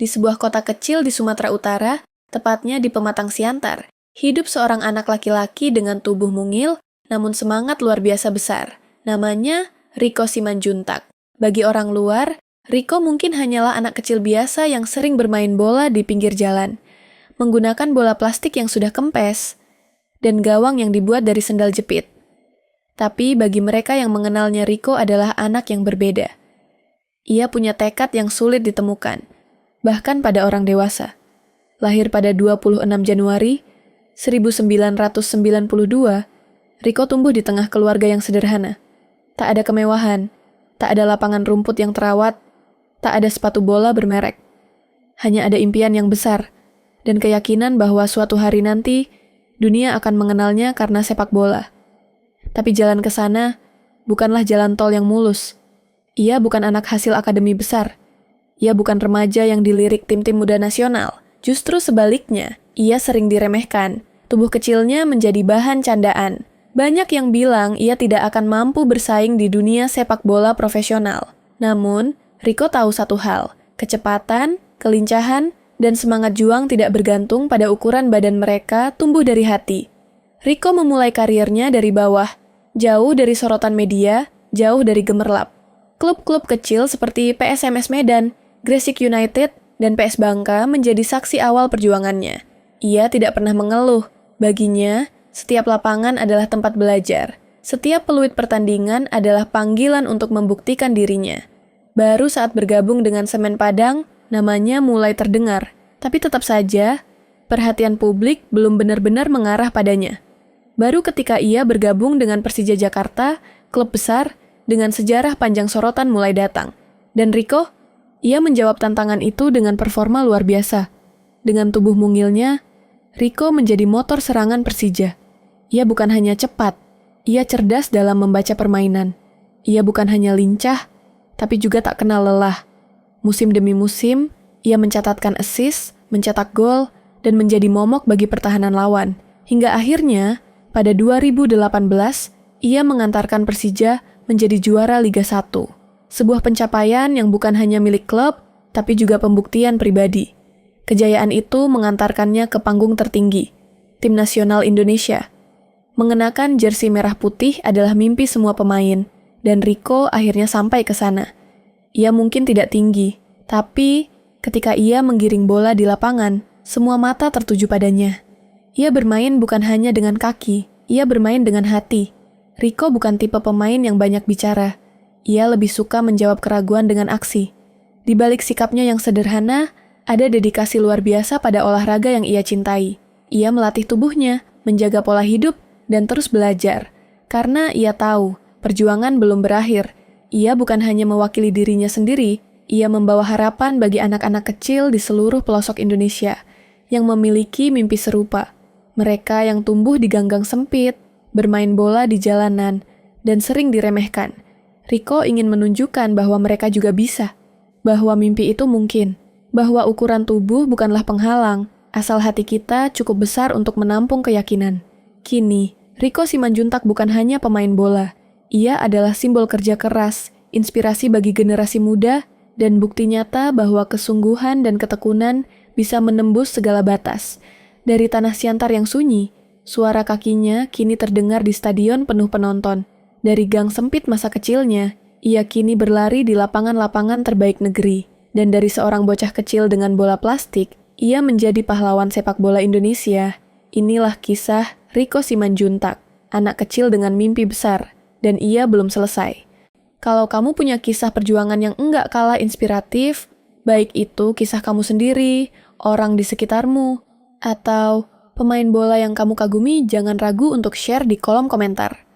Di sebuah kota kecil di Sumatera Utara, tepatnya di Pematang Siantar, hidup seorang anak laki-laki dengan tubuh mungil, namun semangat luar biasa besar. Namanya Riko Simanjuntak. Bagi orang luar, Riko mungkin hanyalah anak kecil biasa yang sering bermain bola di pinggir jalan, menggunakan bola plastik yang sudah kempes, dan gawang yang dibuat dari sendal jepit. Tapi bagi mereka yang mengenalnya Riko adalah anak yang berbeda. Ia punya tekad yang sulit ditemukan, bahkan pada orang dewasa. Lahir pada 26 Januari 1992, Riko tumbuh di tengah keluarga yang sederhana. Tak ada kemewahan, tak ada lapangan rumput yang terawat, tak ada sepatu bola bermerek. Hanya ada impian yang besar, dan keyakinan bahwa suatu hari nanti, dunia akan mengenalnya karena sepak bola. Tapi jalan ke sana bukanlah jalan tol yang mulus. Ia bukan anak hasil akademi besar. Ia bukan remaja yang dilirik tim-tim muda nasional. Justru sebaliknya, ia sering diremehkan. Tubuh kecilnya menjadi bahan candaan. Banyak yang bilang ia tidak akan mampu bersaing di dunia sepak bola profesional. Namun, Riko tahu satu hal, kecepatan, kelincahan, dan semangat juang tidak bergantung pada ukuran badan mereka tumbuh dari hati. Riko memulai karirnya dari bawah, jauh dari sorotan media, jauh dari gemerlap. Klub-klub kecil seperti PSMS Medan, Gresik United, dan PS Bangka menjadi saksi awal perjuangannya. Ia tidak pernah mengeluh. Baginya, setiap lapangan adalah tempat belajar. Setiap peluit pertandingan adalah panggilan untuk membuktikan dirinya. Baru saat bergabung dengan Semen Padang, namanya mulai terdengar. Tapi tetap saja, perhatian publik belum benar-benar mengarah padanya. Baru ketika ia bergabung dengan Persija Jakarta, klub besar, dengan sejarah panjang sorotan mulai datang. Dan Riko, ia menjawab tantangan itu dengan performa luar biasa. Dengan tubuh mungilnya, Riko menjadi motor serangan Persija. Ia bukan hanya cepat, ia cerdas dalam membaca permainan. Ia bukan hanya lincah, tapi juga tak kenal lelah. Musim demi musim, ia mencatatkan assist, mencetak gol, dan menjadi momok bagi pertahanan lawan. Hingga akhirnya, pada 2018, ia mengantarkan Persija menjadi juara Liga 1. Sebuah pencapaian yang bukan hanya milik klub, tapi juga pembuktian pribadi. Kejayaan itu mengantarkannya ke panggung tertinggi, Tim Nasional Indonesia. Mengenakan jersey merah putih adalah mimpi semua pemain, dan Riko akhirnya sampai ke sana. Ia mungkin tidak tinggi, tapi ketika ia menggiring bola di lapangan, semua mata tertuju padanya. Ia bermain bukan hanya dengan kaki, ia bermain dengan hati. Riko bukan tipe pemain yang banyak bicara. Ia lebih suka menjawab keraguan dengan aksi. Di balik sikapnya yang sederhana, ada dedikasi luar biasa pada olahraga yang ia cintai. Ia melatih tubuhnya, menjaga pola hidup, dan terus belajar. Karena ia tahu, perjuangan belum berakhir. Ia bukan hanya mewakili dirinya sendiri, ia membawa harapan bagi anak-anak kecil di seluruh pelosok Indonesia yang memiliki mimpi serupa. Mereka yang tumbuh di ganggang sempit, bermain bola di jalanan, dan sering diremehkan. Riko ingin menunjukkan bahwa mereka juga bisa, bahwa mimpi itu mungkin, bahwa ukuran tubuh bukanlah penghalang, asal hati kita cukup besar untuk menampung keyakinan. Kini, Riko Simanjuntak bukan hanya pemain bola, ia adalah simbol kerja keras, inspirasi bagi generasi muda, dan bukti nyata bahwa kesungguhan dan ketekunan bisa menembus segala batas. Dari tanah Siantar yang sunyi, suara kakinya kini terdengar di stadion penuh penonton. Dari gang sempit masa kecilnya, ia kini berlari di lapangan-lapangan terbaik negeri. Dan dari seorang bocah kecil dengan bola plastik, ia menjadi pahlawan sepak bola Indonesia. Inilah kisah Riko Simanjuntak, anak kecil dengan mimpi besar, dan ia belum selesai. Kalau kamu punya kisah perjuangan yang enggak kalah inspiratif, baik itu kisah kamu sendiri, orang di sekitarmu, atau pemain bola yang kamu kagumi, jangan ragu untuk share di kolom komentar.